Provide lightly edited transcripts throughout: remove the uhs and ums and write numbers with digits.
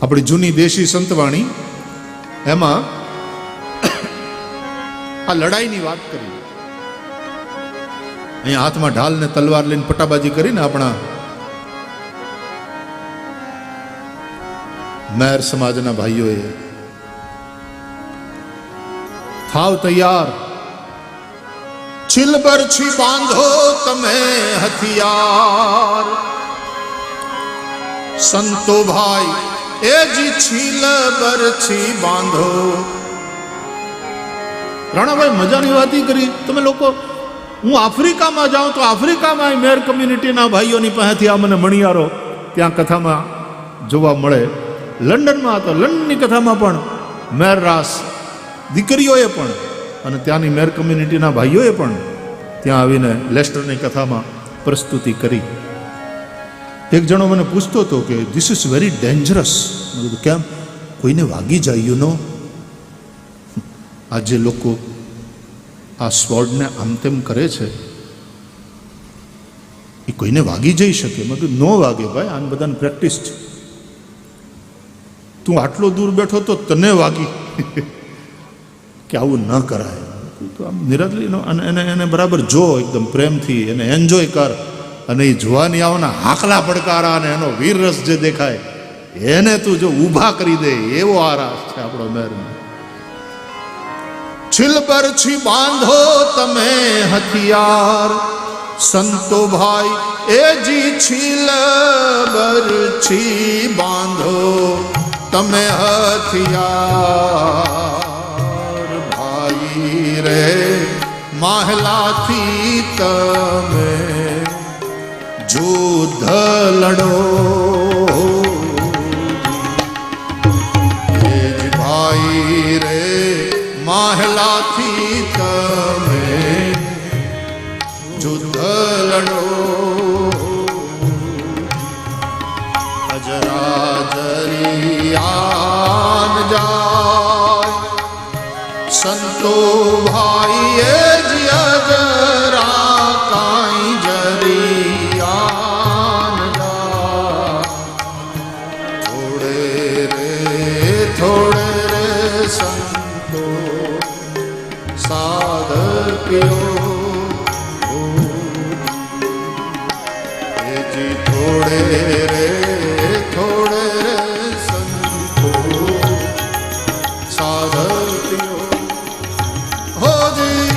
આપણી જૂની દેશી સંતવાણી એમાં આ લડાઈની વાત કરી. અહીંયા હાથમાં ઢાલ ને તલવાર લઈને પટાબાજી કરીને આપણા મેર સમાજના ભાઈઓએ થાવ તૈયાર, છીલ બરછી બાંધો તમે હથિયાર, સંતો ભાઈ એ જી છીલ બરછી બાંધો. રાણાભાઈ મજાની વાત કરી તમે લોકો. હું આફ્રિકામાં જાઉં તો આફ્રિકામાં મેર કમ્યુનિટીના ભાઈઓની પાસેથી આ મને મણિયારો ત્યાં કથામાં જોવા મળે. લંડનમાં તો લંડનની કથામાં પણ મેર રાસ દીકરીઓએ પણ અને ત્યાંની મેર કમ્યુનિટીના ભાઈઓએ પણ ત્યાં આવીને લેસ્ટરની કથામાં પ્રસ્તુતિ કરી. એક જણો મને પૂછતો હતો કે ધીસ ઇઝ વેરી ડેન્જરસ. મેં કીધું કેમ? કોઈને વાગી જાય યુ નો. આજે લોકો આ સ્વોર્ડને આમ તેમ કરે છે એ કોઈને વાગી જઈ શકે. મેં કીધું નો વાગે ભાઈ, આને બધાને પ્રેક્ટિસ છે. તું આટલો દૂર બેઠો તો તને વાગી કે આવું ન કરાય. તો આમ નિરાદલીનો અને એને બરાબર જો, એકદમ પ્રેમથી એને એન્જોય કર. અને એ જોવાની આવવાના હાકલા પડકારા અને એનો વીર રસ જે દેખાય એને તું જો ઊભા કરી દે, એવો આ રાસ છે આપણો મેરનો. છીલ બરછી બાંધો તમે હથિયાર, સંતો ભાઈ એ જી છીલ બરછી બાંધો તમે હથિયાર. ભાઈ રે માહલાથી તમે યુદ્ધ લડો, ભાઈ રે માહલાથી તમે યુદ્ધ લડો. અજરા જરિયાન જાય સંતો ભાઈ એ જ અજરા કાંઈ જરિયાન જાય. થોડે રે સંતો સાધક્યો જી. થોડે રે સંતો સાધક્યો હો જી.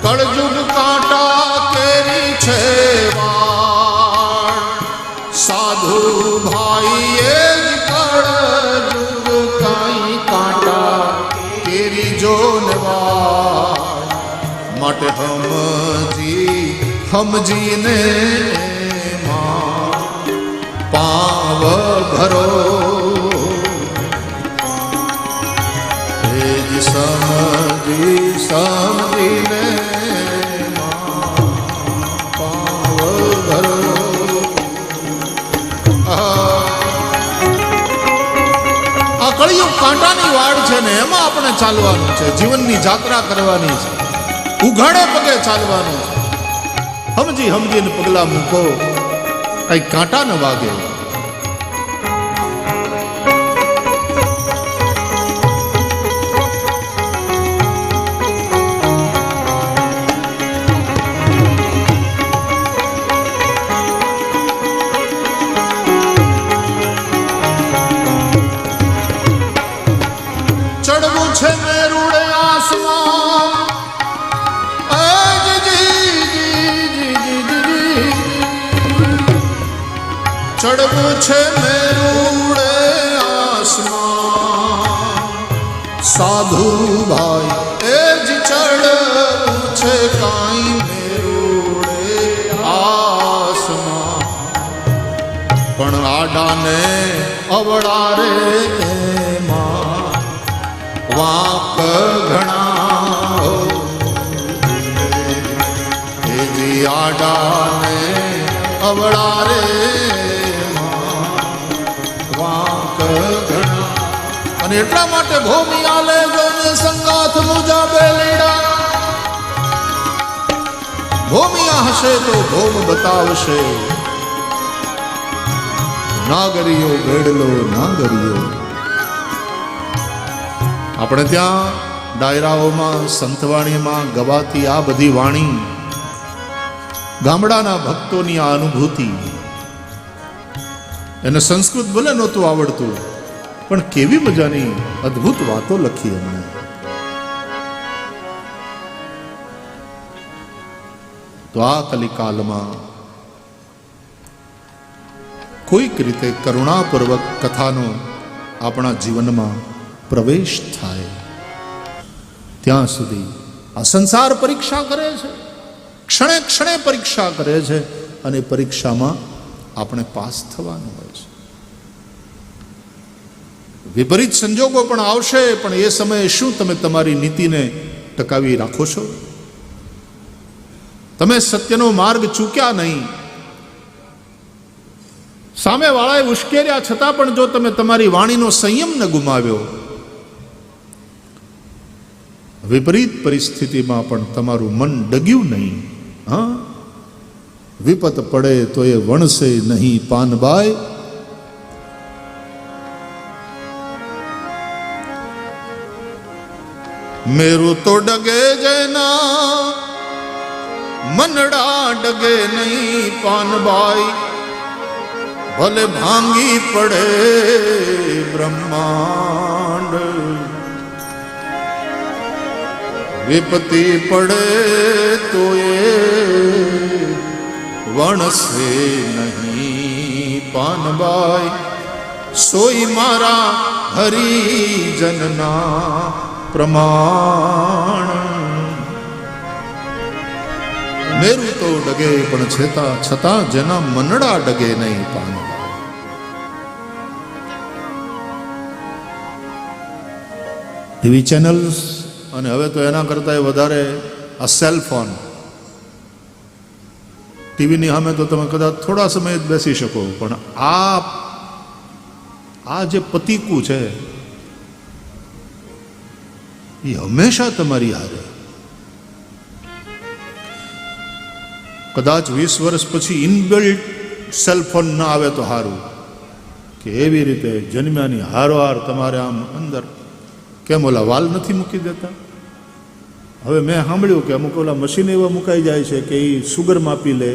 કળજુગ કાંટા કેરી છે વાળ, સાધુ ભાઈ એ જ કળજુગ કાંઈ કાંટા કેરી જો વાળ. માટે સમજીને પાવ ભરો, એ જ સમજીને પાવ ભરો. આ કળિયુગ કાંટાની વાડ છે ને એમાં આપણે ચાલવાનું છે. જીવનની જાત્રા કરવાની છે, ઉઘાડે પગે ચાલવાનું છે. સમજીને પગલા મૂકો, કઈ કાંટા ન વાગે. ચડવું છે મેરુડે આસમાન, ચડવું છે મેરુડે આસમાન, સાધુ ભાઈ એ જ ચડવું આડાને અવળા રે એમાં વાંક ઘણા એજી આડાને અવળા રે વાંક ઘણા. અને એટલા માટે ભૂમિ આલે જોને સંગાથ મુજા બેલીડા. ભૂમિયા હશે તો ભોમ બતાવશે, નાગરીઓ બેડલો નાગરીઓ. આપણે ત્યાં ડાયરાઓમાં સંતવાણીમાં ગવાતી આ બધી વાણી ગામડાના ભક્તોની આ અનુભૂતિ. એને સંસ્કૃત ભલે નહોતું આવડતું, પણ કેવી મજાની અદ્ભુત વાતો લખી એમણે. તો આ કલિકાલમાં કોઈક રીતે કરુણાપૂર્વક કથાનો આપણા જીવનમાં પ્રવેશ થાય ત્યાં સુધી આ સંસાર પરીક્ષા કરે છે, ક્ષણે ક્ષણે પરીક્ષા કરે છે, અને પરીક્ષામાં આપણે પાસ થવાનું હોય છે. વિપરીત સંજોગો પણ આવશે, પણ એ સમયે શું તમે તમારી નીતિને ટકાવી રાખો છો? તમે સત્યનો માર્ગ ચૂક્યા નહીં. સામેવાળાએ ઉશ્કેર્યા છતાં પણ જો તમે તમારી વાણીનો સંયમ ન ગુમાવ્યો, વિપરીત પરિસ્થિતિમાં પણ તમારું મન ડગ્યું નહીં. હા, વિપત પડે તો એ વણશે નહીં પાનબાઈ. મેરું તો ડગે જેના મનડા ડગે નહીં પાનબાઈ. ભલે ભાંગી પડે બ્રહ્માંડ, વિપત્તિ પડે તો એ વણસે નહીં પાનબાઈ. સોઈ મારા હરિજનના પ્રમાણ. મેરું તો ડગે પણ છતાં જેના મનડા ડગે નહીં પાનબાઈ. ટીવી ચેનલ્સ અને હવે તો એના કરતાં વધારે આ સેલ ફોન. ટીવીની સામે તો તમે કદાચ થોડા સમય જ બેસી શકો, પણ આ જે પતીકું છે એ હંમેશા તમારી હારે. કદાચ 20 વર્ષ પછી ઇનબિલ્ટ સેલફોન ના આવે તો સારું, કે એવી રીતે જન્મ્યાની હારોહાર તમારે આમ અંદર કેમ ઓલા વાલ નથી મૂકી દેતા. હવે મેં સાંભળ્યું કે અમુક ઓલા મશીન એવા મુકાઈ જાય છે કે એ સુગર માપી લે,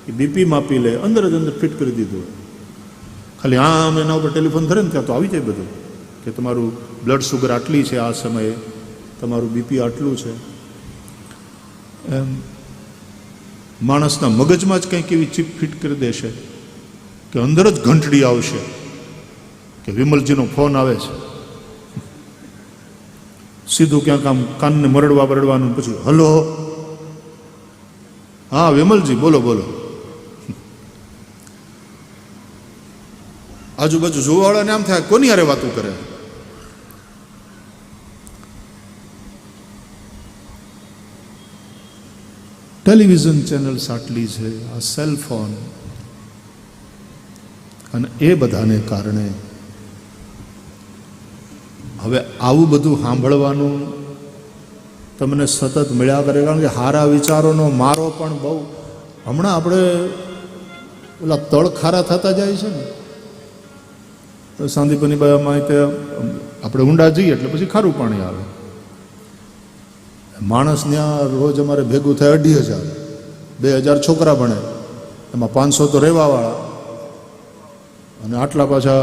એ બીપી માપી લે, અંદર જ અંદર ફિટ કરી દીધું. ખાલી આમ એના ઉપર ટેલિફોન ધરે ને ત્યાં તો આવી જાય બધું, કે તમારું બ્લડ સુગર આટલી છે આ સમયે, તમારું બીપી આટલું છે. એમ માણસના મગજમાં જ કંઈક એવી ચીપ ફિટ કરી દેશે કે અંદર જ ઘંટડી આવશે કે વિમલજીનો ફોન આવે છે. સીધું ક્યાંક આમ કાનને મરડવાનું, પછી હલો, હા વિમલજી બોલો બોલો. આજુબાજુ જોવાવાળાને આમ થાય કોની હારે વાતું કરે. ટેલિવિઝન ચેનલ્સ આટલી છે, આ સેલ ફોન, અને એ બધાને કારણે હવે આવું બધું સાંભળવાનું તમને સતત મળ્યા કરે. કારણ કે સારા વિચારોનો મારો પણ બહુ, હમણાં આપણે ઓલા તળ ખારા થતા જાય છે ને, તો સાંદીપની બાજુમાં આપણે ઊંડા જઈએ એટલે પછી ખારું પાણી આવે. માણસ ત્યાં રોજ અમારે ભેગું થાય 2,500, 2,000 છોકરા ભણે, એમાં 500 તો રહેવાવાળા, અને આટલા પાછા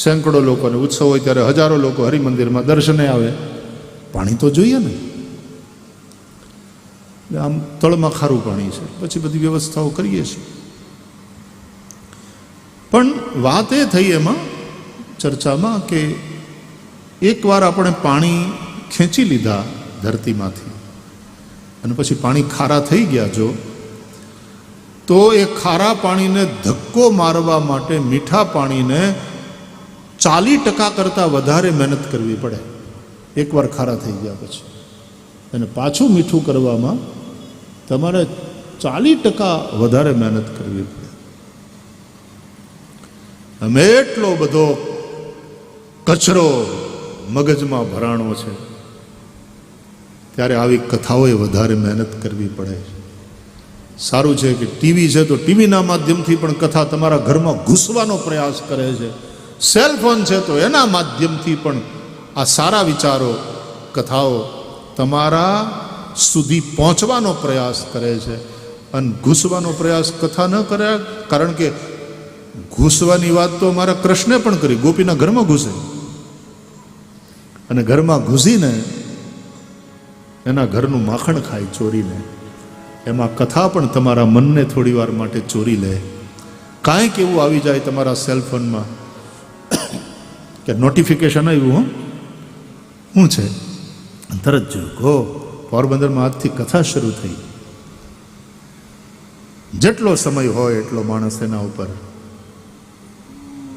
સેંકડો લોકોને ઉત્સવ હોય ત્યારે હજારો લોકો હરિમંદિરમાં દર્શને આવે. પાણી તો જોઈએ ને. આમ તળમાં ખારું પાણી છે, પછી બધી વ્યવસ્થાઓ કરીએ છીએ. પણ વાત એ થઈ એમાં ચર્ચામાં કે એકવાર આપણે પાણી ખેંચી લીધા ધરતીમાંથી અને પછી પાણી ખારા થઈ ગયા જો, તો એ ખારા પાણીને ધક્કો મારવા માટે મીઠા પાણીને 40% કરતાં વધારે મહેનત કરવી પડે. એકવાર ખારા થઈ ગયા પછી અને પાછું મીઠું કરવામાં તમારે 40% વધારે મહેનત કરવી પડે. અમે એટલો બધો કચરો મગજમાં ભરાણો છે, ત્યારે આવી કથાઓએ વધારે મહેનત કરવી પડે. સારું છે કે ટીવી છે તો ટીવીના માધ્યમથી પણ કથા તમારા ઘરમાં ઘૂસવાનો પ્રયાસ કરે છે. સેલફોન છે તો એના માધ્યમથી પણ આ સારા વિચારો, કથાઓ તમારા સુધી પહોંચવાનો પ્રયાસ કરે છે. અને ઘૂસવાનો પ્રયાસ કથા ન કર્યા, કારણ કે ઘૂસવાની વાત તો અમારા કૃષ્ણે પણ કરી. ગોપીના ઘરમાં ઘૂસે અને ઘરમાં ઘૂસીને એના ઘરનું માખણ ખાય ચોરીને. એમાં કથા પણ તમારા મનને થોડી વાર માટે ચોરી લે. કાંઈક એવું આવી જાય તમારા સેલફોનમાં કે નોટિફિકેશન આવ્યું, શું છે, તરત જો પોરબંદરમાં આજથી કથા શરૂ થઈ. જેટલો સમય હોય એટલો માણસ એના ઉપર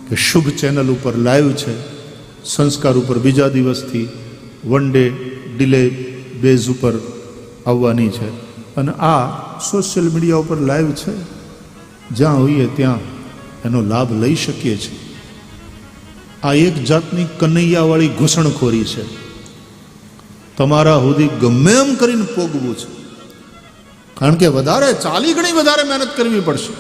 કે શુભ ચેનલ ઉપર લાઈવ છે, સંસ્કાર ઉપર બીજા દિવસથી વન ડે ડિલે બેઝ ઉપર આવવાની છે. અને આ સોશિયલ મીડિયા ઉપર લાઈવ છે, જ્યાં હોઈએ ત્યાં એનો લાભ લઈ શકીએ છીએ. આ એક જાતની કનૈયાવાળી ઘૂસણખોરી છે. તમારા સુધી ગમે એમ કરીને પોગવું છે, કારણ કે વધારે 40 ગણી વધારે મહેનત કરવી પડશે.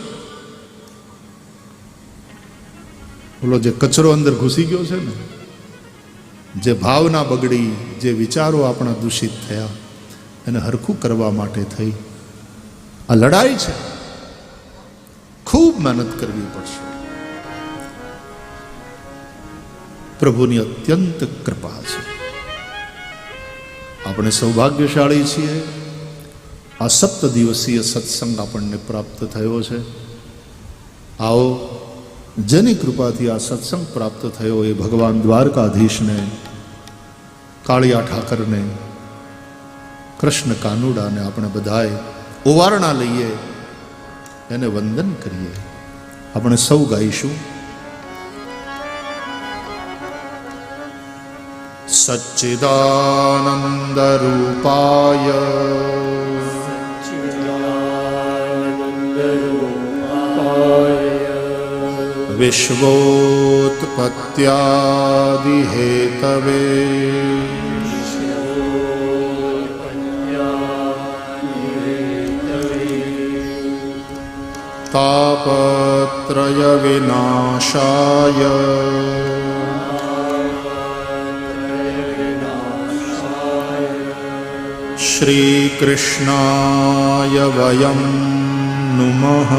બોલો, જે કચરો અંદર ઘૂસી ગયો છે ને, જે ભાવના બગડી, જે વિચારો આપણા દૂષિત થયા, એને હરખું કરવા માટે થઈ આ લડાઈ છે. ખૂબ મહેનત કરવી પડશે. પ્રભુની અત્યંત કૃપા છે. આપણે સૌભાગ્યશાળી છીએ. આ 7 દિવસીય સત્સંગ આપણને પ્રાપ્ત થયો છે. આવો, જેની કૃપાથી આ સત્સંગ પ્રાપ્ત થયો એ ભગવાન દ્વારકાધીશને, કાળિયા ઠાકરને, કૃષ્ણ કાનુડાને આપણે બધાએ ઓવારણા લઈએ, એને વંદન કરીએ. આપણે સૌ ગાઈશું, સચ્ચિદાનંદ રૂપાય વિશ્વોત્પત્યાદિ હેતવે તાપત્રય વિનાશાય શ્રી કૃષ્ણાય વયમ નુમઃ.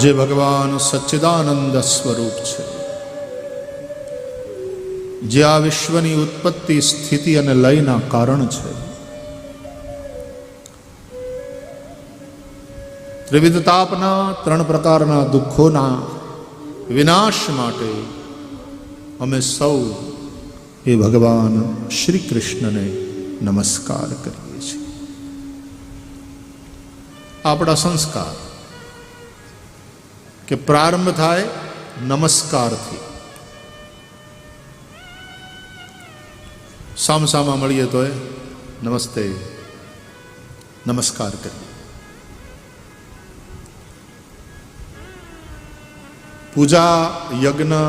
જે ભગવાન સચ્ચિદાનંદ સ્વરૂપ છે, જે આ વિશ્વની ઉત્પત્તિ, સ્થિતિ અને લયના કારણ છે, ત્રિવિધ તાપના, 3 પ્રકારના દુઃખોના વિનાશ માટે અમે સૌ એ ભગવાન શ્રી કૃષ્ણને નમસ્કાર કરીએ છીએ. આપણા સંસ્કાર કે પ્રારંભ થાય નમસ્કારથી. સામસામા મળીએ તો નમસ્તે, નમસ્કાર કરીએ. પૂજા, યજ્ઞ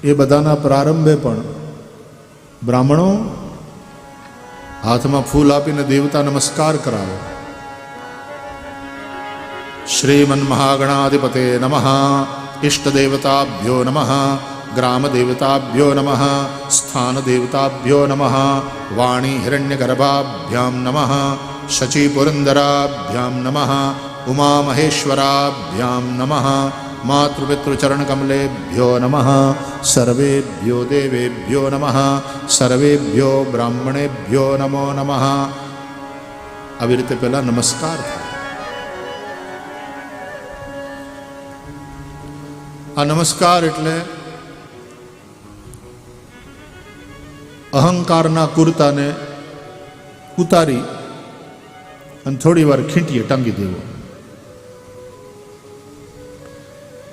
એ બધાના પ્રારંભે પણ બ્રાહ્મણો હાથમાં ફૂલ આપીને દેવતા નમસ્કાર કરાવે. શ્રીમન મહાગણાધિપતે નમઃ, ઇષ્ટદેવતાભ્યો નમઃ, ગ્રામ દેવતાભ્યો નમઃ, સ્થાન દેવતાભ્યો નમઃ, વાણી હિરણ્યગર્ભાભ્યામ નમઃ, શચી પુરંદરાભ્યામ નમઃ, ઉમા મહેશ્વરાભ્યામ નમઃ, માતૃપિતૃચરણકમલેભ્યો નમઃ, સર્વેભ્યો દેવેભ્યો નમઃ, સર્વેભ્યો બ્રાહ્મણેભ્યો નમો નમઃ. આવી રીતે પહેલા નમસ્કાર થાય. આ નમસ્કાર એટલે અહંકારના કુર્તાને ઉતારી અને થોડી વાર ખીંટીએ ટાંગી દેવો.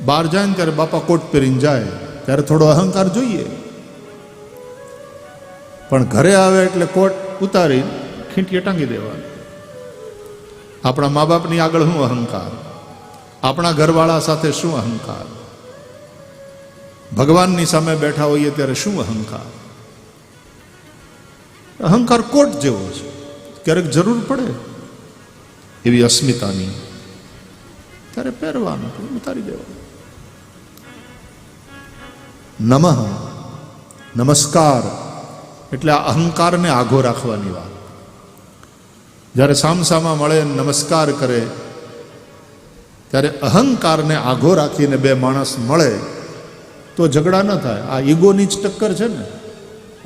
બહાર જાય ને ત્યારે બાપા કોટ પહેરીને જાય ત્યારે થોડો અહંકાર જોઈએ, પણ ઘરે આવે એટલે કોટ ઉતારી ખીંટીએ ટાંગી દેવા. આપણા મા બાપની આગળ શું અહંકાર, આપણા ઘરવાળા સાથે શું અહંકાર, ભગવાનની સામે બેઠા હોઈએ ત્યારે શું અહંકાર. અહંકાર કોટ જેવો છે, ક્યારેક જરૂર પડે એવી અસ્મિતાની ત્યારે પહેરવાનું, ઉતારી દેવાનું. નમઃ નમસ્કાર એટલે આ અહંકારને આઘો રાખવાની વાત. જ્યારે સામસામા મળે નમસ્કાર કરે ત્યારે અહંકારને આઘો રાખીને બે માણસ મળે તો ઝઘડા ન થાય. આ ઈગોની જ ટક્કર છે ને,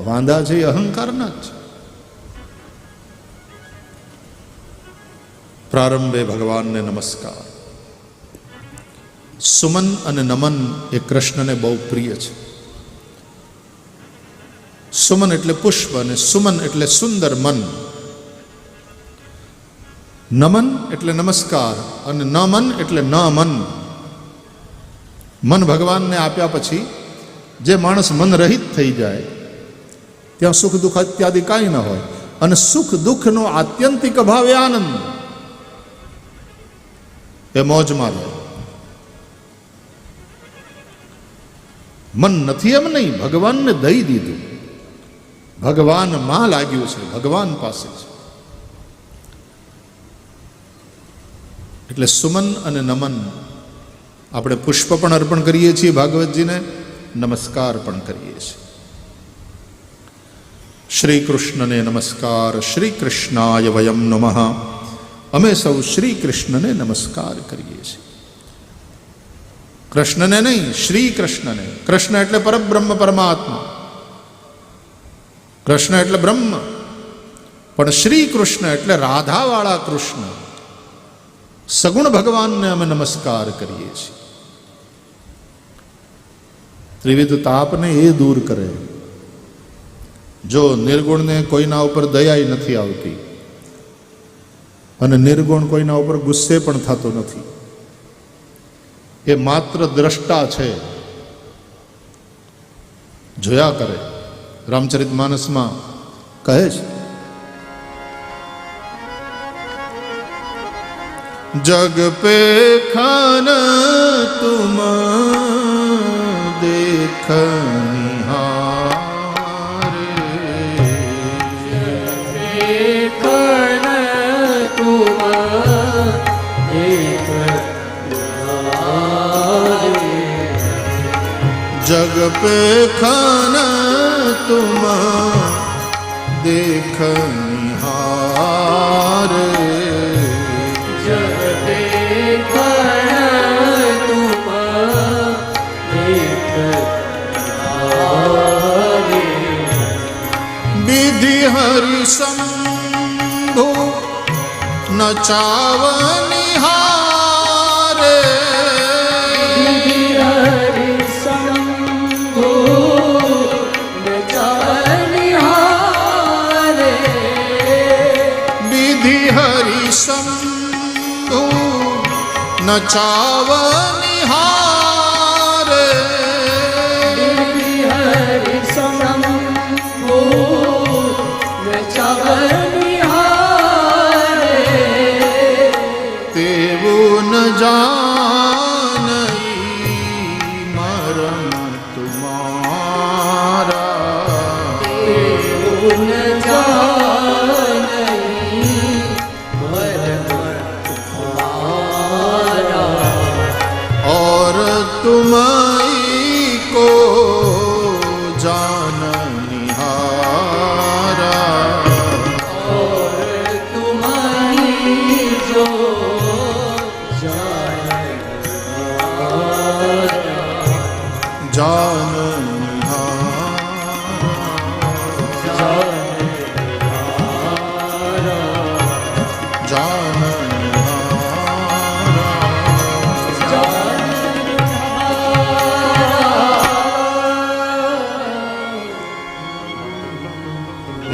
વાંધા છે એ અહંકારના જ છે. પ્રારંભે ભગવાનને નમસ્કાર. સુમન અને નમન એ કૃષ્ણને બહુ પ્રિય છે. સુમન એટલે પુષ્પ અને સુમન એટલે સુંદર મન. નમન એટલે નમસ્કાર અને નમન એટલે ન મન. મન ભગવાનને આપ્યા પછી જે માણસ મન રહિત થઈ જાય ત્યાં સુખ દુઃખ ઇત્યાદિ કાંઈ ન હોય, અને સુખ દુઃખનો આત્યંતિક અભાવ એ આનંદ, એ મોજમાં રહે. મન નથી એમ નહીં, ભગવાનને દઈ દીધું, ભગવાનમાં લાગ્યું છે, ભગવાન પાસે છે. એટલે સુમન અને નમન. આપણે પુષ્પ પણ અર્પણ કરીએ છીએ ભાગવતજીને, નમસ્કાર પણ કરીએ છીએ. શ્રી કૃષ્ણને નમસ્કાર. શ્રી કૃષ્ણાય વયમ નમઃ. અમે સૌ શ્રી કૃષ્ણને નમસ્કાર કરીએ છીએ. કૃષ્ણને નહીં, શ્રી કૃષ્ણને. કૃષ્ણ એટલે પરબ્રહ્મ પરમાત્મા, કૃષ્ણ એટલે બ્રહ્મ, પણ શ્રી કૃષ્ણ એટલે રાધાવાળા કૃષ્ણ, સગુણ ભગવાનને અમે નમસ્કાર કરીએ છીએ. ત્રિવિધ તાપને એ દૂર કરે. જો નિર્ગુણને કોઈના ઉપર દયા નથી આવતી અને નિર્ગુણ કોઈના ઉપર ગુસ્સે પણ થતો નથી, એ માત્ર દ્રષ્ટા છે, જોયા કરે. રામચરિતમાનસમાં કહે છે, જગ પે ખાન તુમ દેખનિહારે, ખાન તુમ દેખનિહારે, जग पे खाना तुम देखनिहारे, जग पे खाना तुम देखनिहारे, विधि हरि शंभु नचावनिहारे, विधि हरि शंभु नचावनिहारे, विधि हरि शंभु नचावनिहारे, विधि हरि शंभु नचावनिहारे, तेवो न जानई मरम तुम्हारा, तेवो न जानई मरम तुम्हारा, और तुम्हारी को जाननिहारा, और तुम्हारी जो जाननिहारा, जाननिहारा, जाननिहारा,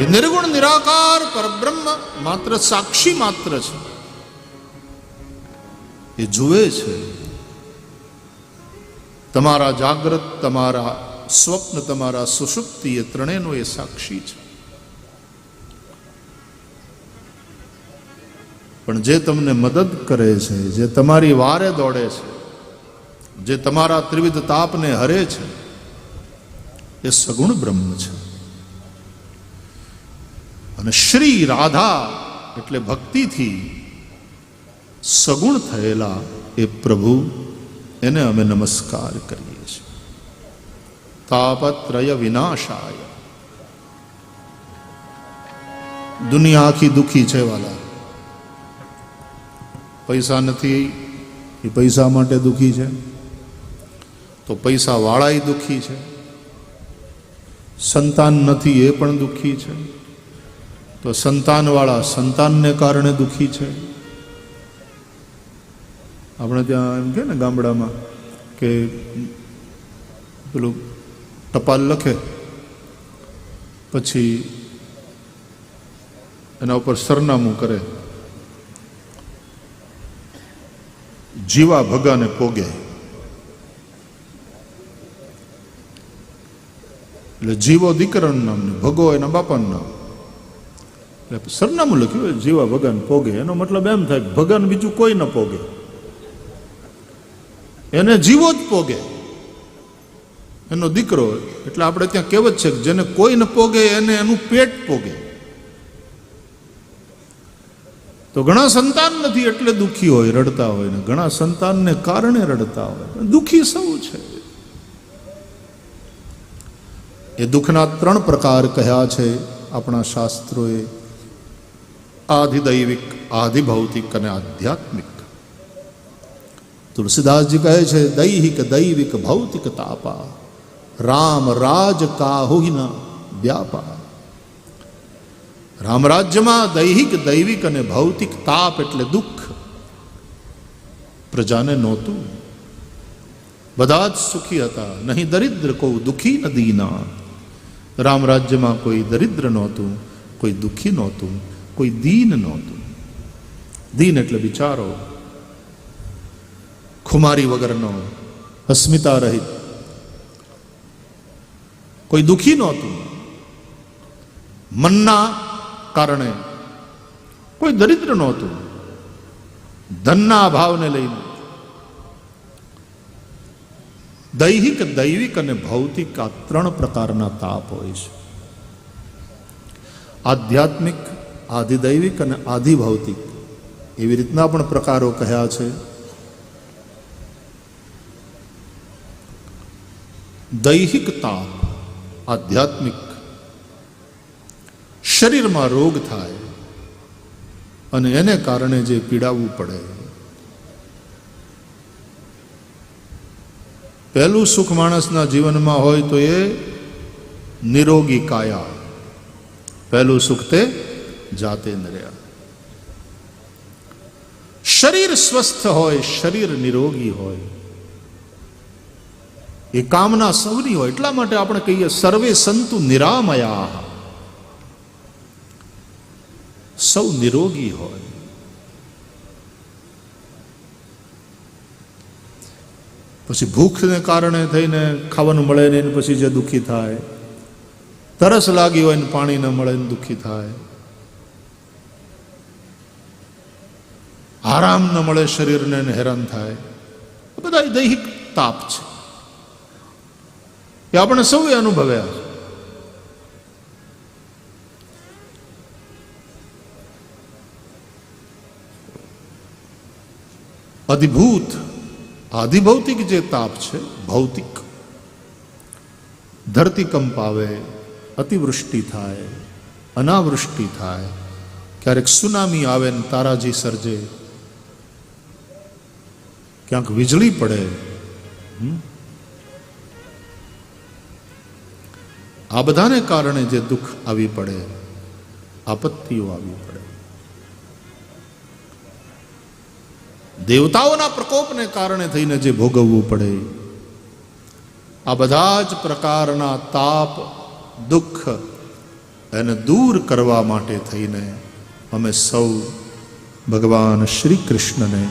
એ નિર્ગુણ નિરાકાર પરબ્રહ્મ માત્ર સાક્ષી માત્ર છે, એ જુએ છે. તમારા જાગ્રત, તમારા સ્વપ્ન, તમારા સુષુપ્તિ, એ ત્રણેયનો એ સાક્ષી છે. પણ જે તમને મદદ કરે છે, જે તમારી વારે દોડે છે, જે તમારા ત્રિવિધ તાપને હરે છે, એ સગુણ બ્રહ્મ છે. અને શ્રી રાધા એટલે ભક્તિથી સગુણ થયેલા એ પ્રભુ, એને અમે નમસ્કાર કરીએ છીએ. તાપત્રય વિનાશાય. દુનિયા આખી દુઃખી છે વાલા. પૈસા નથી એ પૈસા માટે દુઃખી છે, તો પૈસા વાળાય દુઃખી છે. સંતાન નથી એ પણ દુઃખી છે, તો સંતાનવાળા સંતાનને કારણે દુઃખી છે. આપણે ત્યાં એમ કે ને ગામડામાં કે પેલું ટપાલ લખે પછી એના ઉપર સરનામું કરે, જીવા ભગાને પોગે. એટલે જીવો દીકરાનું નામ ને ભગો એના બાપાનું નામ. એટલે સરનામું લખ્યું જીવા ભગવાન પોગે. એનો મતલબ એમ થાય ભગવાન બીજું કોઈ ન પોગે, એને જીવો જ પોગે, એનો દીકરો. એટલે આપણે ત્યાં કહેવત છે કે જેને કોઈ ન પોગે એને એનું પેટ પોગે. તો ઘણા સંતાન નથી એટલે દુઃખી હોય, રડતા હોય, ને ઘણા સંતાનને કારણે રડતા હોય. દુઃખી સૌ છે. એ દુઃખના 3 પ્રકાર કહ્યા છે આપણા શાસ્ત્રોએ: આધિદૈવિક, આધિભૌતિક અને આધ્યાત્મિક. તુલસીદાસજી કહે છે દૈહિક, દૈવિક, ભૌતિક તાપા, રામ રાજ કાહુહિ ન વ્યાપા. રામ રાજ્યમાં દૈહિક, દૈવિક અને ભૌતિક તાપ એટલે દુઃખ પ્રજાને નહોતું. બધા જ સુખી હતા. નહીં દરિદ્ર કો દુઃખી ન દીના. રામ રાજ્યમાં કોઈ દરિદ્ર નહોતું, કોઈ દુઃખી નહોતું, કોઈ દીન નહોતું. દીન એટલે બિચારો, ખુમારી વગરનો, અસ્મિતા રહિત. કોઈ દુઃખી નહોતું. મનના કારણે કોઈ દરિદ્ર નહોતું. ધનના અભાવને લઈને દૈહિક, દૈવિક અને ભૌતિક આ 3 પ્રકારના તાપ હોય છે. આધ્યાત્મિક, આધિદૈવિક અને આધિભૌતિક એવી રીતના પણ પ્રકારો કહ્યા છે. દૈહિક તાપ, આધ્યાત્મિક, શરીરમાં રોગ થાય અને એને કારણે જે પીડાવવું પડે. પહેલું સુખ માણસના જીવનમાં હોય તો એ નિરોગી કાયા. પહેલું સુખ તે જાતે ન રહ્યા. શરીર સ્વસ્થ હોય, શરીર નિરોગી હોય, એ કામના સૌની હોય. એટલા માટે આપણે કહીએ સર્વે સંતુ નિરામયા. સૌ નિરોગી હોય. પછી ભૂખને કારણે થઈને ખાવાનું મળે નહીં, પછી જે દુઃખી થાય. તરસ લાગી હોય ને પાણી ન મળે ને દુઃખી થાય. આરામ ન મળે શરીરને હેરાન થાય. બધા દૈહિક તાપ છે, એ આપણે સૌએ અનુભવ્યા છે. અધિભૂત, આધિભૌતિક જે તાપ છે, ભૌતિક. ધરતીકંપ આવે, અતિવૃષ્ટિ થાય, અનાવૃષ્ટિ થાય, ક્યારેક સુનામી આવે ને તારાજી સર્જે, ક્યાંક વીજળી પડે. આ બધાને કારણે જે દુઃખ આવી પડે, આપત્તિઓ આવી પડે. દેવતાઓના પ્રકોપને કારણે થઈને જે ભોગવવું પડે, આ બધા જ પ્રકારના તાપ, દુઃખ એને દૂર કરવા માટે થઈને અમે સૌ ભગવાન શ્રી કૃષ્ણને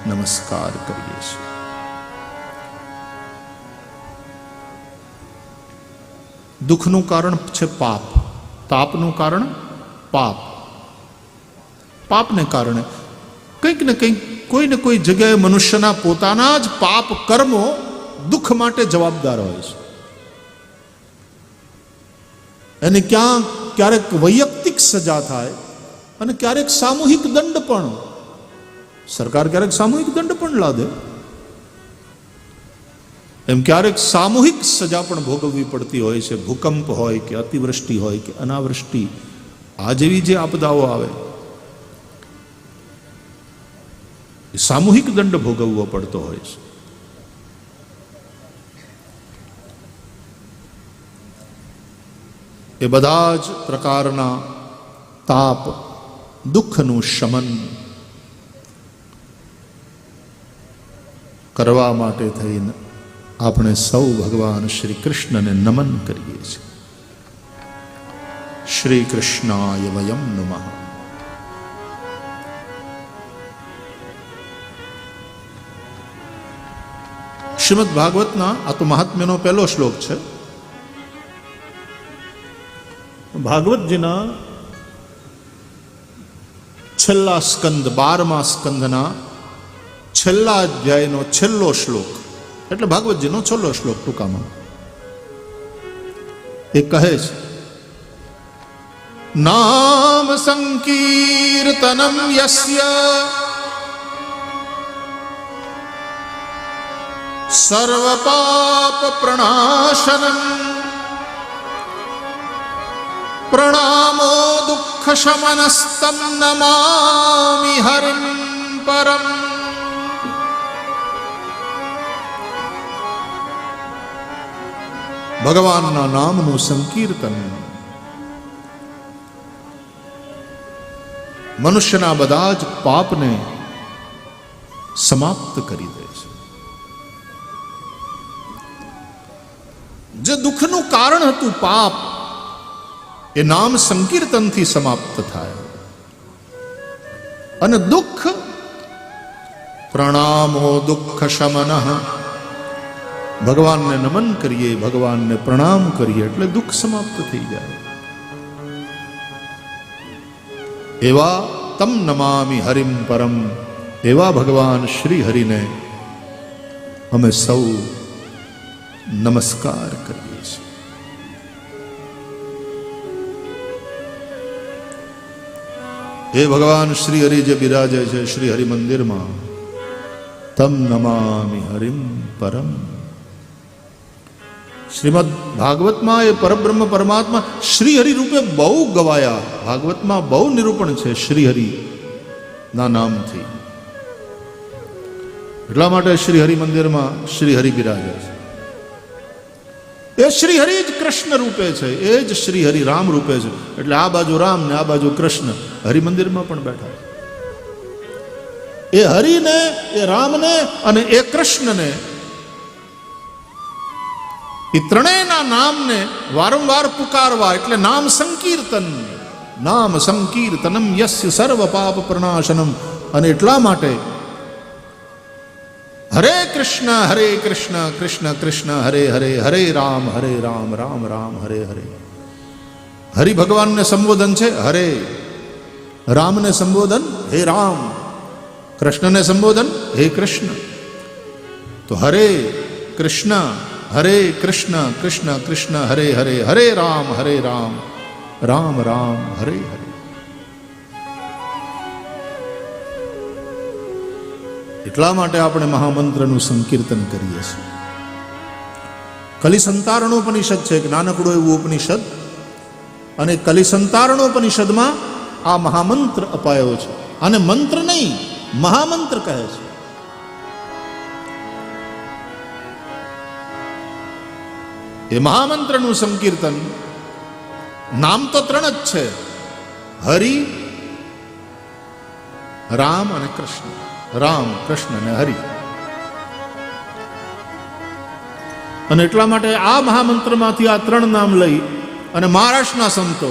નમસ્કાર કરીએ છીએ. દુઃખનું કારણ છે પાપ, તાપનું કારણ પાપ. પાપને કારણે કંઈક ને કંઈક કોઈ ને કોઈ જગ્યાએ મનુષ્યના પોતાના જ પાપ કર્મો દુઃખ માટે જવાબદાર હોય છે. એને ક્યારેક વૈયક્તિક સજા થાય અને ક્યારેક સામૂહિક દંડ પણ. સરકાર ક્યારેક સામૂહિક દંડ પણ લાદે, એમ ક્યારેક સામૂહિક સજા પણ ભોગવવી પડતી હોય છે. ભૂકંપ હોય કે અતિવૃષ્ટિ હોય કે અનાવૃષ્ટિ, આ જેવી જે આપદાઓ આવે એ સામૂહિક દંડ ભોગવવો પડતો હોય છે. એ બધા જ પ્રકારના તાપ, દુઃખનું શમન કરવા માટે થઈને આપણે સૌ ભગવાન શ્રી કૃષ્ણને નમન કરીએ છીએ. શ્રી કૃષ્ણાય વયમ નમઃ. શ્રીમદ ભાગવતના આ તો મહાત્મ્યનો પહેલો શ્લોક છે. ભાગવતજીના છેલ્લા સ્કંદ 12મા સ્કંદના છેલ્લા અધ્યાયનો છેલ્લો શ્લોક, એટલે ભાગવતજીનો છેલ્લો શ્લોક ટૂંકામાં એ કહે છે, નામ સંકીર્તનમ યસ્ય સર્વ પાપ પ્રણાશનમ પ્રણામો દુઃખ શમનસ્તમ નમામિ હરિમ પરમ. ભગવાનના નામનું સંકીર્તન મનુષ્યના બધા જ પાપને સમાપ્ત કરી દે છે. જે દુઃખનું કારણ હતું પાપ, એ નામ સંકીર્તનથી સમાપ્ત થાય. અને દુઃખ પ્રણામો દુઃખ શમનઃ, ભગવાનને નમન કરીએ, ભગવાનને પ્રણામ કરીએ એટલે દુઃખ સમાપ્ત થઈ જાય. એવા તમ નમામિ હરિમ પરમ, એવા ભગવાન શ્રી હરિને અમે સૌ નમસ્કાર કરીએ છીએ. એ ભગવાન શ્રી હરિ જે બિરાજે છે શ્રી હરિ મંદિરમાં, તમ નમામિ હરિમ પરમ. શ્રીમદ ભાગવતમાં એ પરબ્રહ્મ પરમાત્મા શ્રી હરિ રૂપે બહુ ગવાયા. ભાગવતમાં બહુ નિરૂપણ છે શ્રી હરિ ના નામથી. એટલા માટે શ્રી હરિ મંદિરમાં શ્રી હરિ બિરાજે છે. એ શ્રી હરિ જ કૃષ્ણ રૂપે છે, એ જ શ્રી હરિ રામ રૂપે છે. એટલે આ બાજુ રામ ને આ બાજુ કૃષ્ણ હરિ મંદિરમાં પણ બેઠા છે. એ હરિને, એ રામને અને એ કૃષ્ણને, એ ત્રણેયના નામને વારંવાર પુકારવા એટલે નામ સંકીર્તન. નામ સંકીર્તનમ યસ્ય સર્વ પાપ પ્રણાશનમ. અને એટલા માટે હરે કૃષ્ણ કૃષ્ણ કૃષ્ણ હરે હરે, હરે રામ રામ રામ હરે હરે. હરિ ભગવાનને સંબોધન છે હરે, રામને સંબોધન હે રામ, કૃષ્ણને સંબોધન હે કૃષ્ણ. તો હરે કૃષ્ણ કૃષ્ણ કૃષ્ણ હરે હરે, હરે રામ રામ રામ હરે હરે. એટલા માટે આપણે મહામંત્રનું સંકીર્તન કરીએ છીએ. કલિસંતારણોપનિષદ છે, એક નાનકડું એવું ઉપનિષદ, અને કલિસંતારણોપનિષદમાં આ મહામંત્ર અપાયો છે. અને મંત્ર નહીં, મહામંત્ર કહે છે. એ મહામંત્રનું સંકીર્તન, નામ તો ત્રણ જ છે, હરિ, રામ અને કૃષ્ણ. રામ, કૃષ્ણ અને હરિ. અને એટલા માટે આ મહામંત્રમાંથી આ ત્રણ નામ લઈ અને મહારાષ્ટ્રના સંતો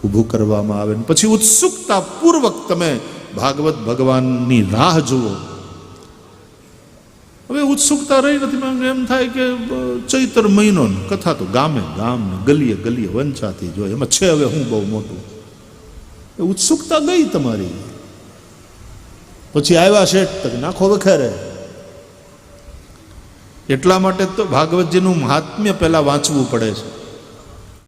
ઊભું કરવામાં આવે ને પછી ઉત્સુકતાપૂર્વક તમે ભાગવત ભગવાનની રાહ જુઓ. હવે ઉત્સુકતા રહી નથી. એમ થાય કે ચૈત્ર મહિનો ને કથા તો ગામે ગામ ને ગલીએ ગલીએ વંચાતી જોઈએ, એમાં છે હવે હું બહુ મોટું. ઉત્સુકતા ગઈ તમારી. પછી આવ્યા શેઠ તક નાખો વખેરે. એટલા માટે તો ભાગવતજીનું મહાત્મ્ય પહેલા વાંચવું પડે છે.